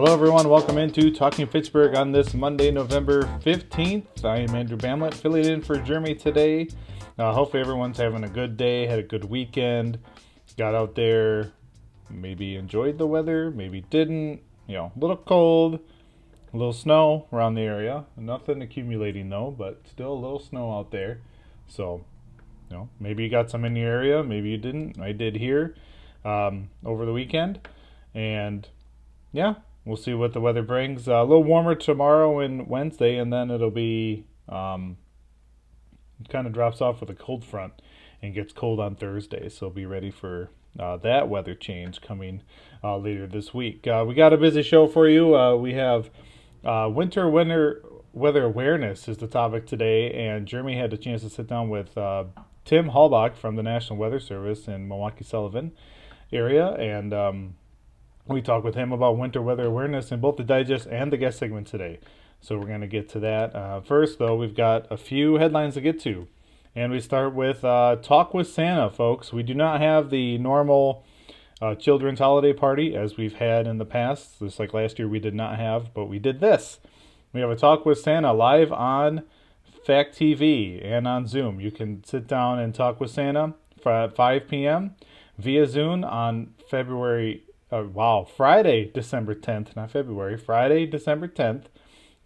Hello everyone, welcome into Talking Fitchburg on this Monday, November 15th. I am Andrew Bamlett, filling in for Jeremy today. Hopefully everyone's having a good day, had a good weekend, got out there, maybe enjoyed the weather, maybe didn't, a little cold, a little snow around the area. Nothing accumulating though, but still a little snow out there. So, maybe you got some in your area, maybe you didn't. I did here over the weekend. And yeah, we'll see what the weather brings. A little warmer tomorrow and Wednesday, and then it'll be kind of drops off with a cold front and gets cold on Thursday. So be ready for that weather change coming later this week. We got a busy show for you. We have winter weather awareness is the topic today, and Jeremy had a chance to sit down with Tim Halbach from the National Weather Service in Milwaukee-Sullivan area, and we talk with him about winter weather awareness in both the digest and the guest segment today. So we're going to get to that. First, though, we've got a few headlines to get to. And we start with Talk with Santa, folks. We do not have the normal children's holiday party as we've had in the past. Just like last year we did not have, but we did this. We have a Talk with Santa live on Fact TV and on Zoom. You can sit down and talk with Santa at 5 p.m. via Zoom on Friday, December 10th, not February, Friday, December 10th.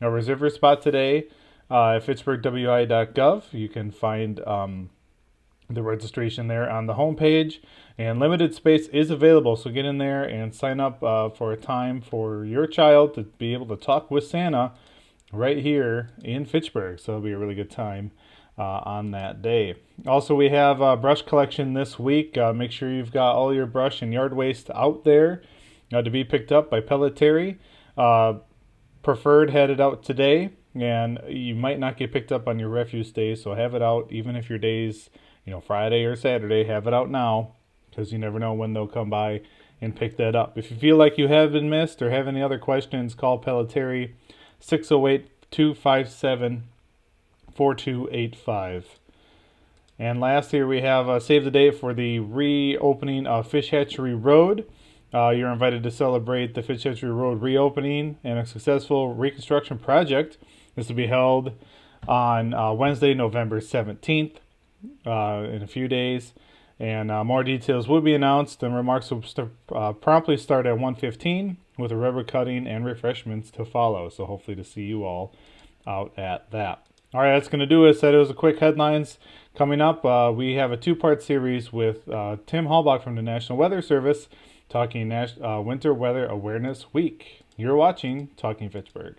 Now, reserve your spot today at fitchburgwi.gov. You can find the registration there on the homepage, and limited space is available, so get in there and sign up for a time for your child to be able to talk with Santa right here in Fitchburg. So it'll be a really good time on that day. Also, we have a brush collection this week. Make sure you've got all your brush and yard waste out there to be picked up by Pelletary. Preferred had it out today, and you might not get picked up on your refuse day, so have it out even if your day's Friday or Saturday. Have it out now, because you never know when they'll come by and pick that up. If you feel like you have been missed or have any other questions, call Pelletary 608-257-4285. And last here we have save the date for the reopening of Fish Hatchery Road. You're invited to celebrate the Fish Hatchery Road reopening and a successful reconstruction project. This will be held on Wednesday, November 17th, in a few days. And more details will be announced, and remarks will promptly start at 1:15 with a rubber cutting and refreshments to follow. So hopefully to see you all out at that. All right, that's going to do it. Said it was a quick headlines. Coming up, we have a two-part series with Tim Halbach from the National Weather Service talking Winter Weather Awareness Week. You're watching Talking Fitchburg.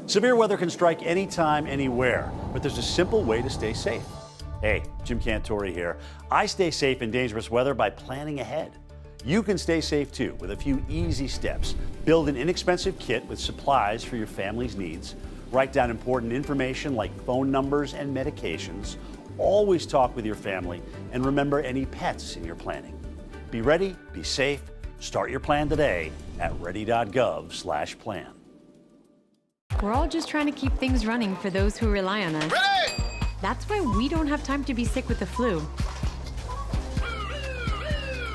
Severe weather can strike anytime, anywhere, but there's a simple way to stay safe. Hey, Jim Cantori here. I stay safe in dangerous weather by planning ahead. You can stay safe too with a few easy steps. Build an inexpensive kit with supplies for your family's needs. Write down important information like phone numbers and medications. Always talk with your family, and remember any pets in your planning. Be ready, be safe. Start your plan today at ready.gov/plan. We're all just trying to keep things running for those who rely on us. Ready! That's why we don't have time to be sick with the flu.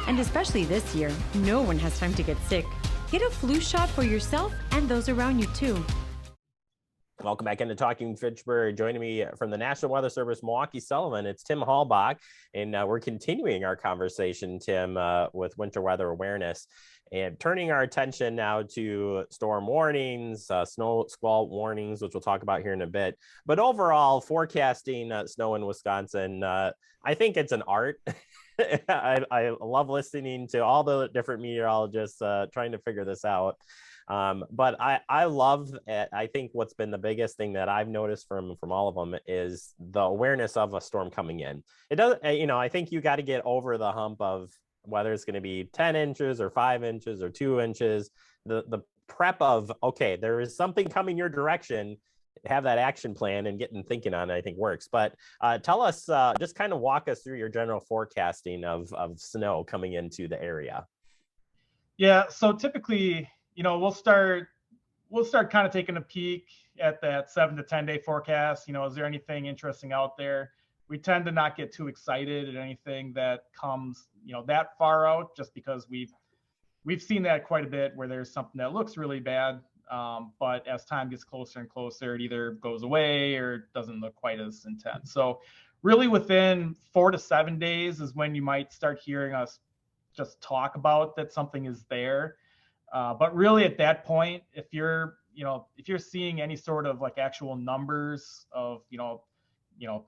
And especially this year, no one has time to get sick. Get a flu shot for yourself and those around you too. Welcome back into Talking Fitchburg. Joining me from the National Weather Service, Milwaukee-Sullivan, it's Tim Halbach, and we're continuing our conversation, Tim, with winter weather awareness, and turning our attention now to storm warnings, snow squall warnings, which we'll talk about here in a bit. But overall, forecasting snow in Wisconsin, I think it's an art. I love listening to all the different meteorologists trying to figure this out. But I love it. I think what's been the biggest thing that I've noticed from all of them is the awareness of a storm coming in. It does, I think you got to get over the hump of whether it's going to be 10 inches or 5 inches or 2 inches. The prep of, okay, there is something coming your direction. Have that action plan and getting thinking on it, I think works. But tell us, just kind of walk us through your general forecasting of snow coming into the area. Yeah, so typically, we'll start kind of taking a peek at that 7 to 10 day forecast. Is there anything interesting out there? We tend to not get too excited at anything that comes, that far out, just because we've seen that quite a bit where there's something that looks really bad, but as time gets closer and closer, it either goes away or doesn't look quite as intense. So really within 4 to 7 days is when you might start hearing us just talk about that something is there. But really at that point, if you're seeing any sort of like actual numbers of,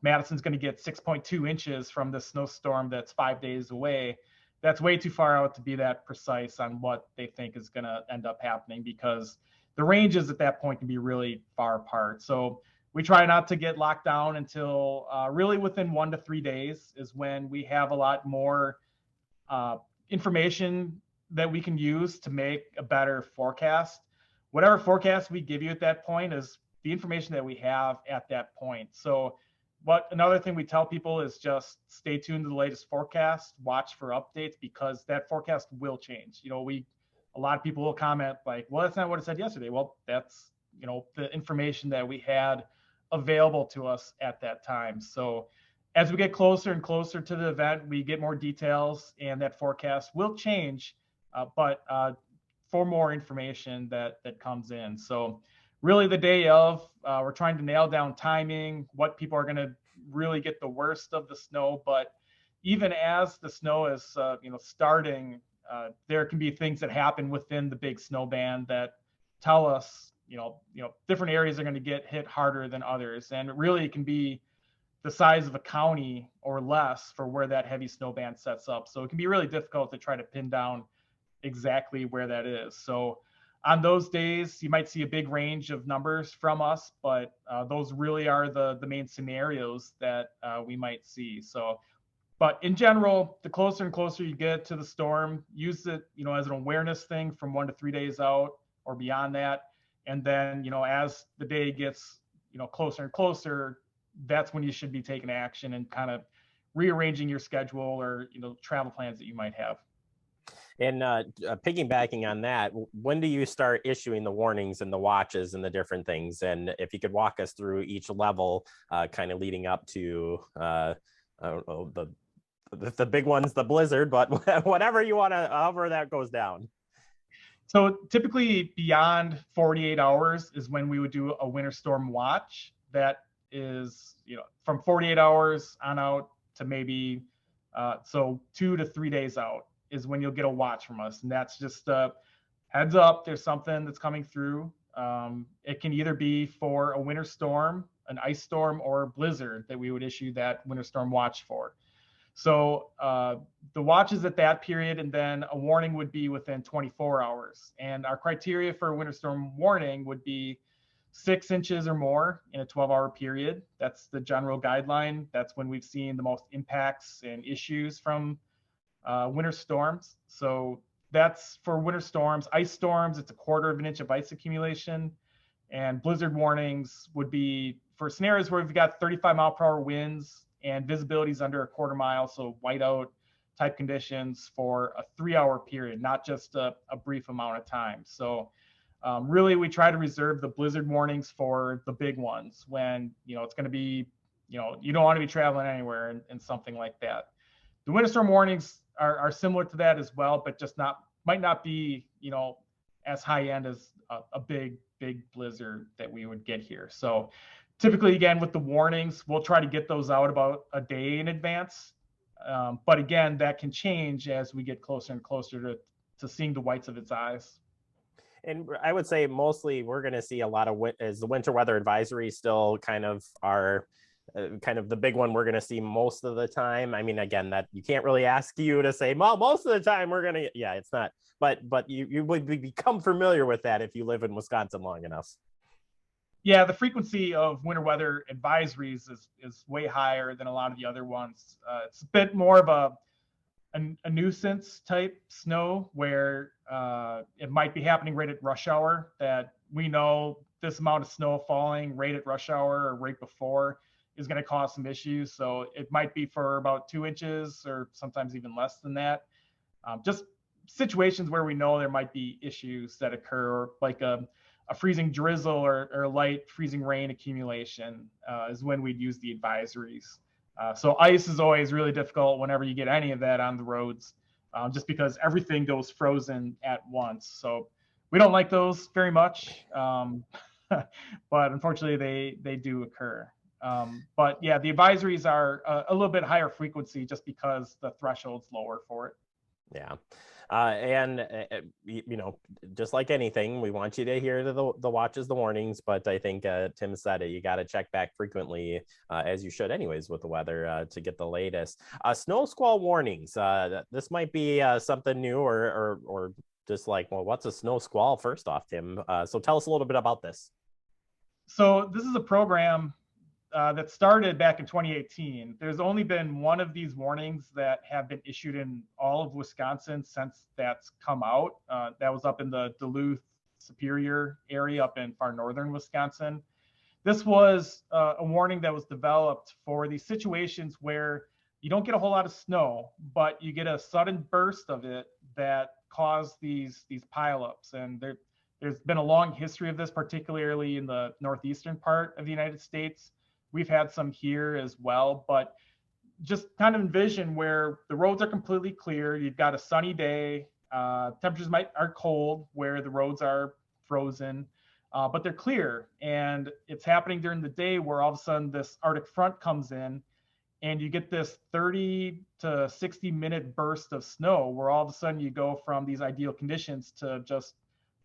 Madison's going to get 6.2 inches from this snowstorm that's 5 days away, that's way too far out to be that precise on what they think is going to end up happening, because the ranges at that point can be really far apart. So we try not to get locked down until really within 1 to 3 days is when we have a lot more information that we can use to make a better forecast. Whatever forecast we give you at that point is the information that we have at that point. So another thing we tell people is just stay tuned to the latest forecast, watch for updates, because that forecast will change. A lot of people will comment like, well, that's not what it said yesterday. Well, that's, the information that we had available to us at that time. So as we get closer and closer to the event, we get more details, and that forecast will change, but for more information that comes in. So really the day of, we're trying to nail down timing, what people are going to really get the worst of the snow. But even as the snow is starting, there can be things that happen within the big snow band that tell us different areas are going to get hit harder than others, and it really can be the size of a county or less for where that heavy snow band sets up. So it can be really difficult to try to pin down exactly where that is. So on those days, you might see a big range of numbers from us, but those really are the main scenarios that we might see. So, but in general, the closer and closer you get to the storm, use it, as an awareness thing from 1 to 3 days out or beyond that. And then, as the day gets, closer and closer, that's when you should be taking action and kind of rearranging your schedule or, travel plans that you might have. And piggybacking on that, when do you start issuing the warnings and the watches and the different things? And if you could walk us through each level, kind of leading up to, I don't know, the big ones, the blizzard, but whatever you want to, however that goes down. So typically beyond 48 hours is when we would do a winter storm watch. That is, from 48 hours on out to maybe, so 2 to 3 days out is when you'll get a watch from us. And that's just a heads up, there's something that's coming through. It can either be for a winter storm, an ice storm, or a blizzard that we would issue that winter storm watch for. So the watch is at that period, and then a warning would be within 24 hours. And our criteria for a winter storm warning would be 6 inches or more in a 12-hour period. That's the general guideline. That's when we've seen the most impacts and issues from winter storms. So that's for winter storms. Ice storms, it's 1/4 of an inch of ice accumulation. And blizzard warnings would be for scenarios where we've got 35-mile-per-hour winds and visibility is under 1/4 mile, so whiteout type conditions for a 3-hour period, not just a brief amount of time. So really we try to reserve the blizzard warnings for the big ones when, it's going to be, you don't want to be traveling anywhere and something like that. The winter storm warnings are similar to that as well, but just might not be, as high end as a big blizzard that we would get here. So typically, again, with the warnings, we'll try to get those out about a day in advance. But again, that can change as we get closer and closer to seeing the whites of its eyes. And I would say mostly we're going to see a lot of is the winter weather advisory still kind of our kind of the big one we're going to see most of the time. I mean, again, that you can't really ask you to say, well, most of the time we're going to, yeah, it's not, but you would become familiar with that if you live in Wisconsin long enough. Yeah, the frequency of winter weather advisories is way higher than a lot of the other ones. It's a bit more of a nuisance type snow where it might be happening right at rush hour, that we know this amount of snow falling right at rush hour or right before is going to cause some issues. So it might be for about 2 inches or sometimes even less than that. Just situations where we know there might be issues that occur, like a freezing drizzle or light freezing rain accumulation is when we'd use the advisories. So ice is always really difficult whenever you get any of that on the roads, just because everything goes frozen at once. So we don't like those very much, but unfortunately they do occur. But yeah, the advisories are a little bit higher frequency just because the threshold's lower for it. Yeah. And you know, just like anything, we want you to hear the watches, the warnings, but I think Tim said it, you got to check back frequently, as you should anyways with the weather, to get the latest. Snow squall warnings. This might be something new or just like, well, what's a snow squall first off, Tim? So tell us a little bit about this. So this is a program that started back in 2018. There's only been one of these warnings that have been issued in all of Wisconsin since that's come out. That was up in the Duluth Superior area up in far northern Wisconsin. This was a warning that was developed for these situations where you don't get a whole lot of snow, but you get a sudden burst of it that cause these pileups. And there's been a long history of this, particularly in the northeastern part of the United States. We've had some here as well, but just kind of envision where the roads are completely clear. You've got a sunny day. Temperatures are cold where the roads are frozen, but they're clear. And it's happening during the day where all of a sudden this Arctic front comes in and you get this 30 to 60 minute burst of snow where all of a sudden you go from these ideal conditions to just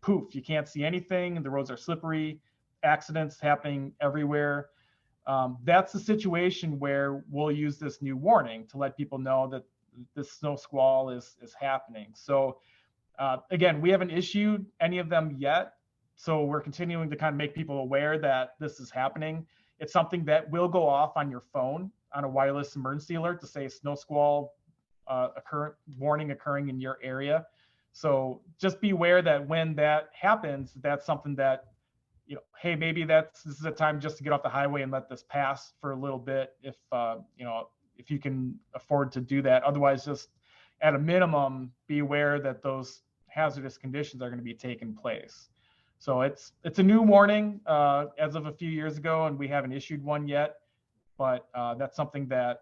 poof, you can't see anything. The roads are slippery, accidents happening everywhere. That's the situation where we'll use this new warning to let people know that this snow squall is happening. So again, we haven't issued any of them yet. So we're continuing to kind of make people aware that this is happening. It's something that will go off on your phone on a wireless emergency alert to say snow squall warning occurring in your area. So just be aware that when that happens, that's something that, you know, hey, maybe this is a time just to get off the highway and let this pass for a little bit if you can afford to do that. Otherwise, just at a minimum, be aware that those hazardous conditions are going to be taking place. So it's a new warning as of a few years ago, and we haven't issued one yet. But that's something that,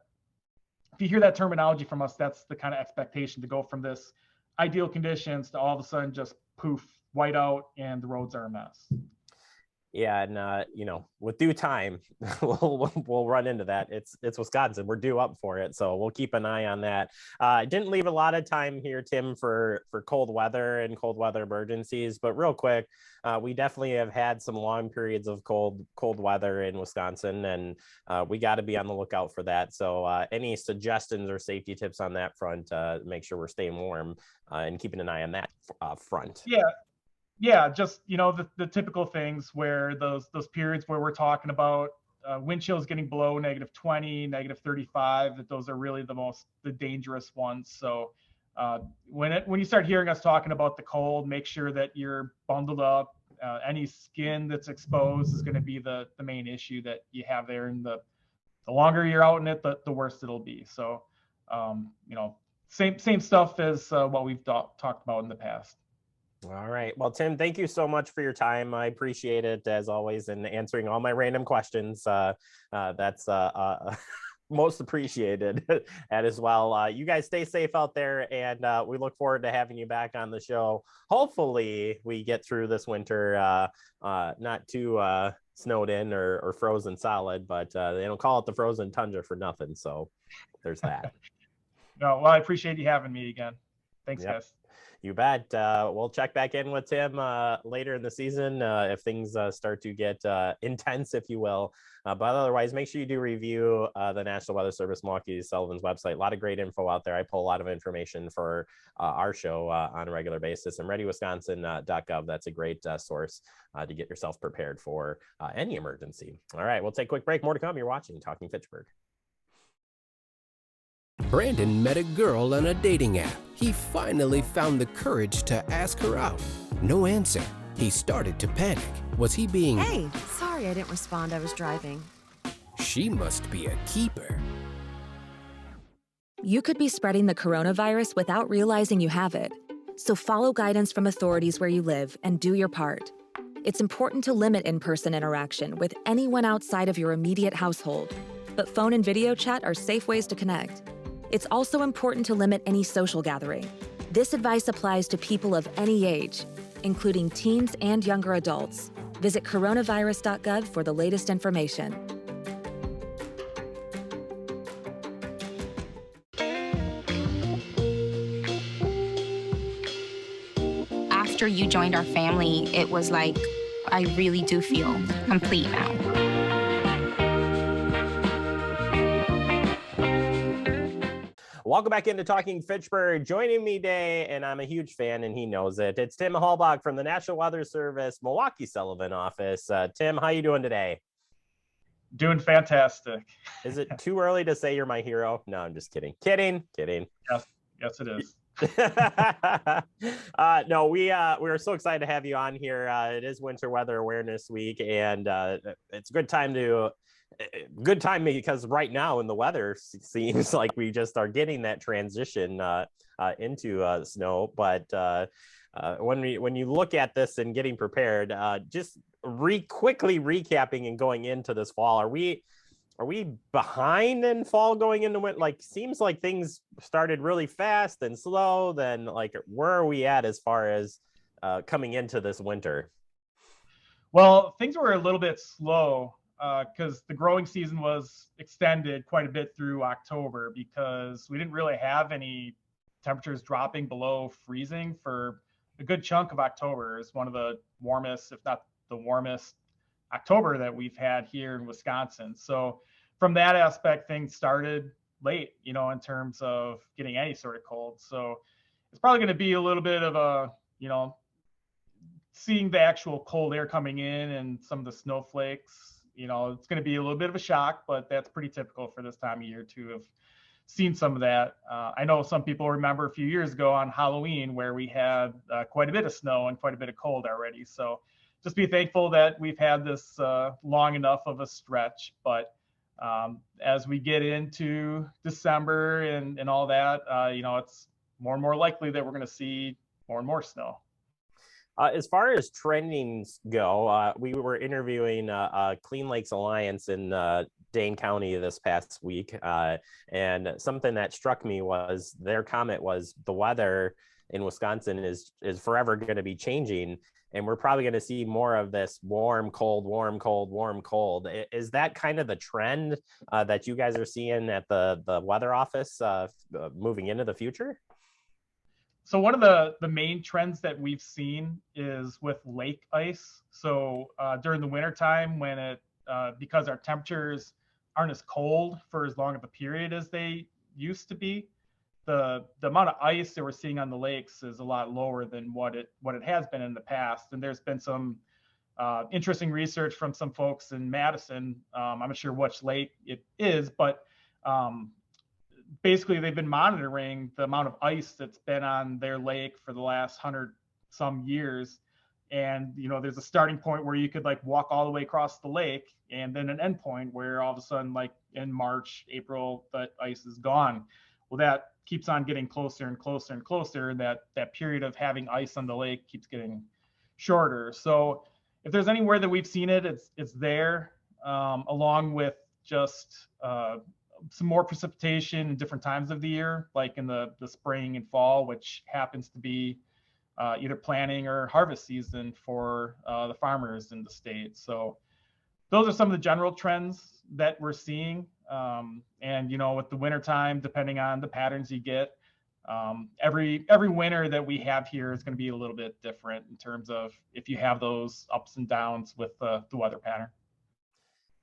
if you hear that terminology from us, that's the kind of expectation to go from this ideal conditions to all of a sudden just poof, white out, and the roads are a mess. Yeah, and you know, with due time, we'll run into that. It's Wisconsin. We're due up for it, so we'll keep an eye on that. I didn't leave a lot of time here, Tim, for cold weather and cold weather emergencies, but real quick, we definitely have had some long periods of cold weather in Wisconsin, and we got to be on the lookout for that. So any suggestions or safety tips on that front, make sure we're staying warm and keeping an eye on that front. Yeah, just, you know, the typical things where those periods where we're talking about wind chills getting below -20, -35, that those are really the dangerous ones. So when you start hearing us talking about the cold, make sure that you're bundled up. Any skin that's exposed is going to be the main issue that you have there. And the longer you're out in it, the worse it'll be. So, you know, same stuff as what we've talked about in the past. All right. Well, Tim, thank you so much for your time. I appreciate it as always, and answering all my random questions. That's most appreciated as well. You guys stay safe out there, and we look forward to having you back on the show. Hopefully we get through this winter, not too snowed in or frozen solid, but they don't call it the frozen tundra for nothing. So there's that. No, well, I appreciate you having me again. Thanks, guys. You bet. We'll check back in with Tim later in the season if things start to get intense, if you will. But otherwise, make sure you do review the National Weather Service Milwaukee Sullivan's website. A lot of great info out there. I pull a lot of information for our show on a regular basis. And readywisconsin.gov, that's a great source to get yourself prepared for any emergency. All right, we'll take a quick break. More to come. You're watching Talking Fitchburg. Brandon met a girl on a dating app. He finally found the courage to ask her out. No answer. He started to panic. Was he being... Hey, sorry I didn't respond. I was driving. She must be a keeper. You could be spreading the coronavirus without realizing you have it. So follow guidance from authorities where you live and do your part. It's important to limit in-person interaction with anyone outside of your immediate household, but phone and video chat are safe ways to connect. It's also important to limit any social gathering. This advice applies to people of any age, including teens and younger adults. Visit coronavirus.gov for the latest information. After you joined our family, it was like, I really do feel complete now. Welcome back into Talking Fitchburg. Joining me today, and I'm a huge fan, and he knows it. It's Tim Halbach from the National Weather Service Milwaukee Sullivan office. Tim, how you doing today? Doing fantastic. Is it too early to say you're my hero? No, I'm just kidding. Kidding. Yes, it is. No, we're so excited to have you on here. It is Winter Weather Awareness Week, and it's a good time because right now in the weather seems like we just are getting that transition into snow. But when you look at this and getting prepared, just quickly recapping and going into this fall, are we behind in fall going into winter? Like, seems like things started really fast and slow. Then, like, where are we at as far as coming into this winter? Well, things were a little bit slow because the growing season was extended quite a bit through October because we didn't really have any temperatures dropping below freezing for a good chunk of October. It's one of the warmest, if not the warmest, October that we've had here in Wisconsin. So from that aspect, things started late, in terms of getting any sort of cold. So it's probably going to be a little bit of a, seeing the actual cold air coming in and some of the snowflakes, it's going to be a little bit of a shock, but that's pretty typical for this time of year to have seen some of that. I know some people remember a few years ago on Halloween where we had quite a bit of snow and quite a bit of cold already. So just be thankful that we've had this long enough of a stretch. But as we get into December and all that, it's more and more likely that we're going to see more and more snow. As far as trendings go, we were interviewing Clean Lakes Alliance in Dane County this past week. And something that struck me was their comment was the weather in Wisconsin is forever going to be changing. And we're probably going to see more of this warm, cold, warm, cold, warm, cold. Is that kind of the trend that you guys are seeing at the weather office moving into the future? So one of the main trends that we've seen is with lake ice. So during the wintertime when it, because our temperatures aren't as cold for as long of a period as they used to be, the amount of ice that we're seeing on the lakes is a lot lower than what it has been in the past. And there's been some interesting research from some folks in Madison. I'm not sure which lake it is, but basically they've been monitoring the amount of ice that's been on their lake for the last 100 some years. And, there's a starting point where you could like walk all the way across the lake and then an end point where all of a sudden, like in March, April, the ice is gone. Well, that keeps on getting closer and closer and closer. That period of having ice on the lake keeps getting shorter. So if there's anywhere that we've seen it, it's there, along with just some more precipitation in different times of the year, like in the spring and fall, which happens to be either planting or harvest season for the farmers in the state. So those are some of the general trends that we're seeing. And, with the wintertime, depending on the patterns you get, every winter that we have here is going to be a little bit different in terms of if you have those ups and downs with the weather pattern.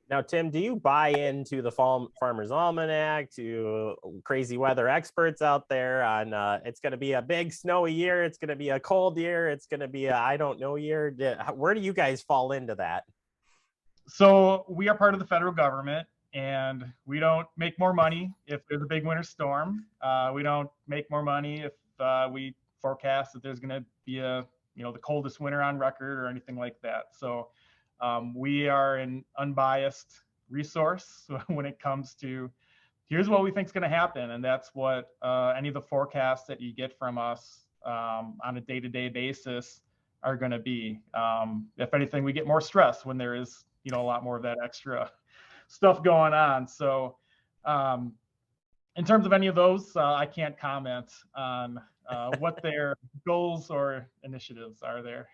Now, Tim, do you buy into the Farmer's Almanac, to crazy weather experts out there on it's going to be a big snowy year, it's going to be a cold year, it's going to be a I don't know year? Where do you guys fall into that? So we are part of the federal government, and we don't make more money if there's a big winter storm. We don't make more money if we forecast that there's going to be the coldest winter on record or anything like that. So we are an unbiased resource when it comes to here's what we think is going to happen. And that's what any of the forecasts that you get from us on a day-to-day basis are going to be. If anything, we get more stress when there is, a lot more of that extra stuff going on. So in terms of any of those, I can't comment on what their goals or initiatives are there.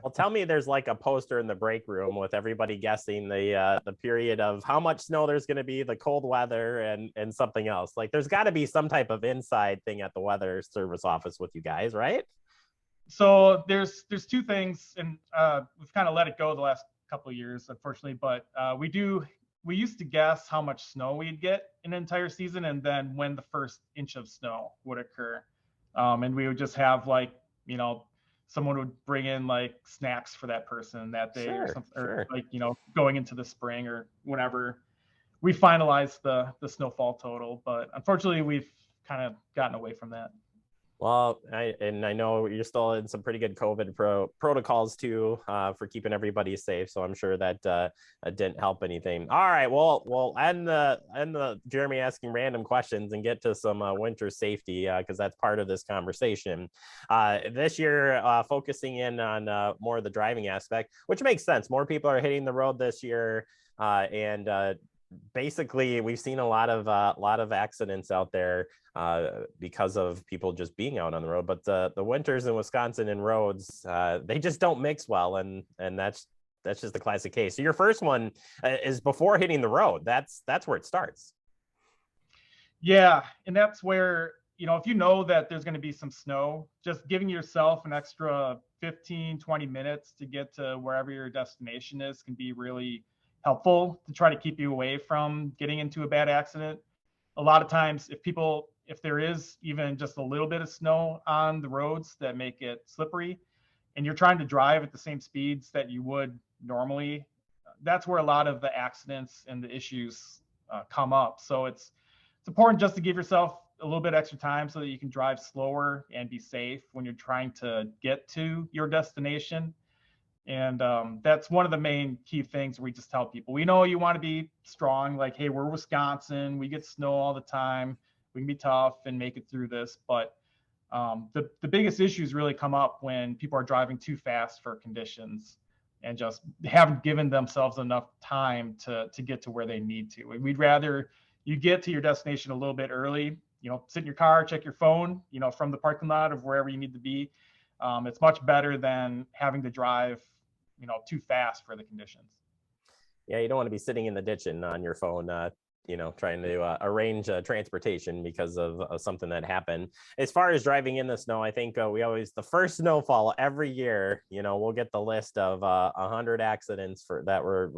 Well, tell me there's like a poster in the break room with everybody guessing the period of how much snow there's going to be, the cold weather, and something else. Like there's got to be some type of inside thing at the weather service office with you guys, right? So there's two things, and we've kind of let it go the last couple of years, unfortunately. But we used to guess how much snow we'd get in an entire season, and then when the first inch of snow would occur, and we would just have like someone would bring in like snacks for that person that day, or something, or like going into the spring or whenever we finalized the snowfall total. But unfortunately, we've kind of gotten away from that. Well, I know you're still in some pretty good COVID protocols too, for keeping everybody safe. So I'm sure that didn't help anything. All right, well, we'll end the Jeremy asking random questions and get to some winter safety, because that's part of this conversation. This year, focusing in on more of the driving aspect, which makes sense. More people are hitting the road this year, and basically we've seen a lot of accidents out there because of people just being out on the road. But the winters in Wisconsin and roads, they just don't mix well, and that's just the classic case. So your first one is before hitting the road. That's where it starts. Yeah, and that's where if you know that there's going to be some snow, just giving yourself an extra 15-20 minutes to get to wherever your destination is can be really helpful to try to keep you away from getting into a bad accident. A lot of times, if there is even just a little bit of snow on the roads that make it slippery, and you're trying to drive at the same speeds that you would normally, that's where a lot of the accidents and the issues come up. So it's important just to give yourself a little bit extra time so that you can drive slower and be safe when you're trying to get to your destination. And that's one of the main key things we just tell people. We know you want to be strong, like, hey, we're Wisconsin, we get snow all the time, we can be tough and make it through this. But the biggest issues really come up when people are driving too fast for conditions and just haven't given themselves enough time to get to where they need to. We'd rather you get to your destination a little bit early, sit in your car, check your phone, from the parking lot of wherever you need to be. It's much better than having to drive too fast for the conditions. Yeah, you don't want to be sitting in the ditch and on your phone, trying to arrange transportation because of something that happened. As far as driving in the snow, I think the first snowfall every year, we'll get the list of 100 accidents that were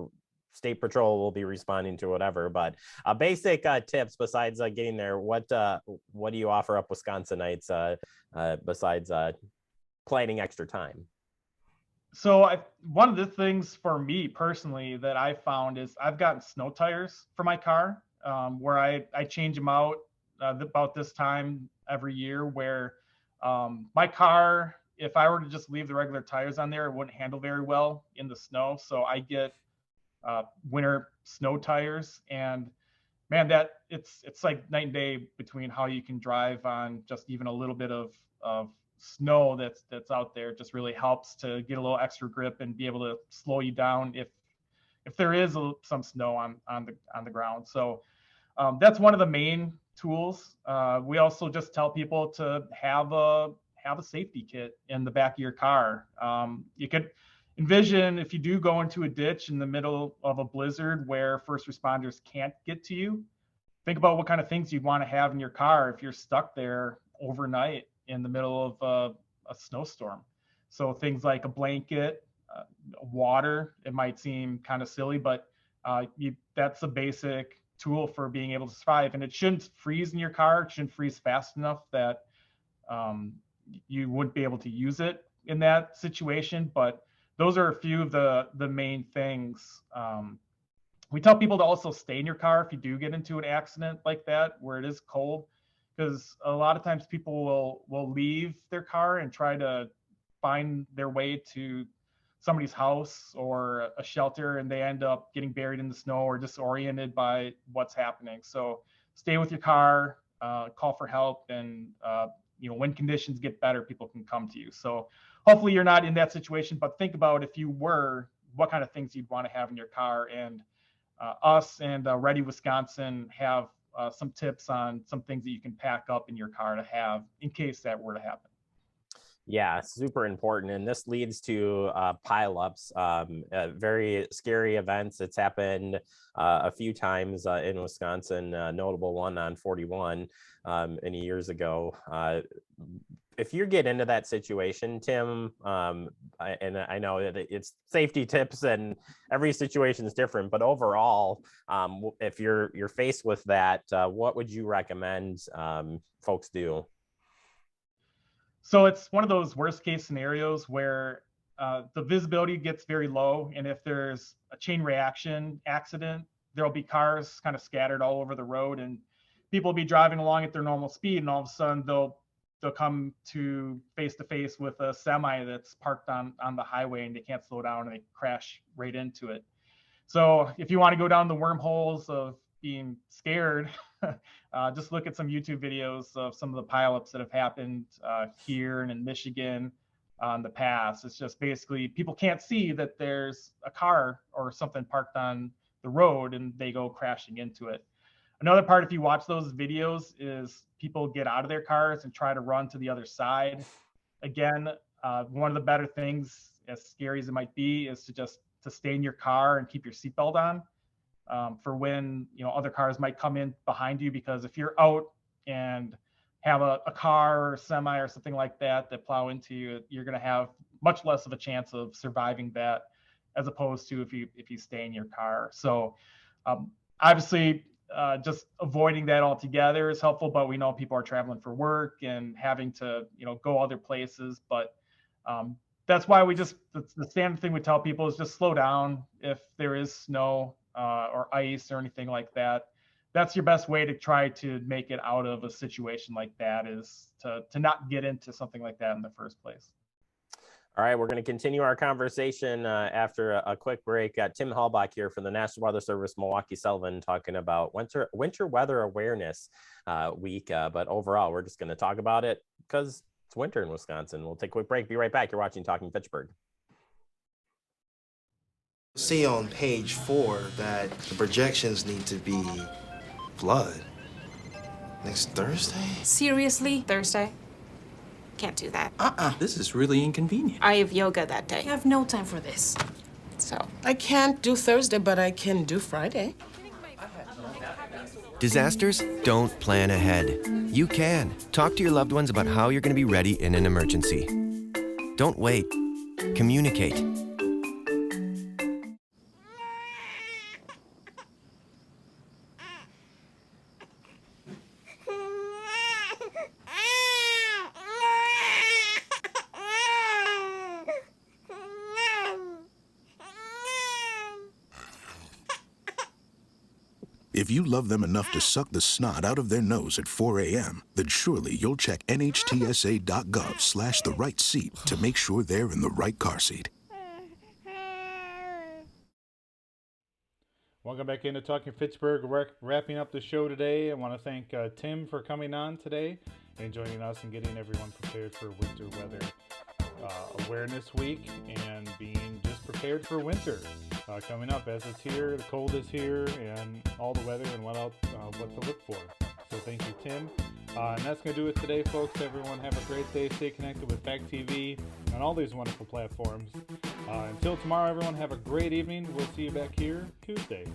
State Patrol will be responding to, whatever. But basic tips besides getting there, what do you offer up Wisconsinites besides planning extra time? So one of the things for me personally that I found is I've gotten snow tires for my car, where I change them out about this time every year, where my car, if I were to just leave the regular tires on there, it wouldn't handle very well in the snow. So I get winter snow tires, and man, that it's like night and day between how you can drive on just even a little bit of snow that's out there. It just really helps to get a little extra grip and be able to slow you down if there is some snow on the ground. So that's one of the main tools. We also just tell people to have a safety kit in the back of your car. You could envision if you do go into a ditch in the middle of a blizzard where first responders can't get to you, think about what kind of things you'd want to have in your car if you're stuck there overnight in the middle of a snowstorm. So things like a blanket, water. It might seem kind of silly, but that's a basic tool for being able to survive. And it shouldn't freeze in your car. It shouldn't freeze fast enough that you wouldn't be able to use it in that situation. But those are a few of the main things. We tell people to also stay in your car if you do get into an accident like that where it is cold, because a lot of times people will leave their car and try to find their way to somebody's house or a shelter, and they end up getting buried in the snow or disoriented by what's happening. So stay with your car, call for help, and when conditions get better, people can come to you. So hopefully you're not in that situation, but think about if you were, what kind of things you'd want to have in your car. And us and Ready Wisconsin have some tips on some things that you can pack up in your car to have in case that were to happen. Yeah, super important. And this leads to pileups, very scary events. It's happened a few times in Wisconsin, notable one on 41 many years ago. If you get into that situation, Tim, and I know that it's safety tips and every situation is different, but overall, if you're faced with that, what would you recommend folks do? So it's one of those worst case scenarios where the visibility gets very low. And if there's a chain reaction accident, there'll be cars kind of scattered all over the road, and people will be driving along at their normal speed. And all of a sudden they'll come to face with a semi that's parked on the highway, and they can't slow down and they crash right into it. So if you want to go down the wormholes of being scared, just look at some YouTube videos of some of the pileups that have happened here and in Michigan in the past. It's just basically people can't see that there's a car or something parked on the road, and they go crashing into it. Another part, if you watch those videos, is people get out of their cars and try to run to the other side. Again, one of the better things, as scary as it might be, is to stay in your car and keep your seatbelt on. For when other cars might come in behind you, because if you're out and have a car or semi or something like that plow into you, you're going to have much less of a chance of surviving that, as opposed to if you stay in your car. So obviously just avoiding that altogether is helpful, but we know people are traveling for work and having to go other places. But that's why the standard thing we tell people is just slow down. If there is snow or ice or anything like that, that's your best way to try to make it out of a situation like that, is to not get into something like that in the first place. All right, we're going to continue our conversation after a quick break. Tim Halbach here from the National Weather Service, Milwaukee Sullivan, talking about Winter Weather Awareness Week. But overall, we're just going to talk about it because it's winter in Wisconsin. We'll take a quick break. Be right back. You're watching Talking Fitchburg. See on page 4 that the projections need to be flood next Thursday. Seriously? Thursday? Can't do that. This is really inconvenient. I have yoga that day. I have no time for this. So I can't do Thursday, but I can do Friday. Disasters don't plan ahead. You can. Talk to your loved ones about how you're going to be ready in an emergency. Don't wait. Communicate. If you love them enough to suck the snot out of their nose at 4 a.m., then surely you'll check nhtsa.gov/the right seat to make sure they're in the right car seat. Welcome back into Talking Fitchburg. We're wrapping up the show today. I want to thank Tim for coming on today and joining us and getting everyone prepared for Winter Weather Awareness Week and being just prepared for winter coming up, as it's here. The cold is here, and all the weather and what to look for. So thank you, Tim. And that's going to do it today, folks. Everyone have a great day. Stay connected with Fact TV on all these wonderful platforms. Until tomorrow, everyone have a great evening. We'll see you back here Tuesday.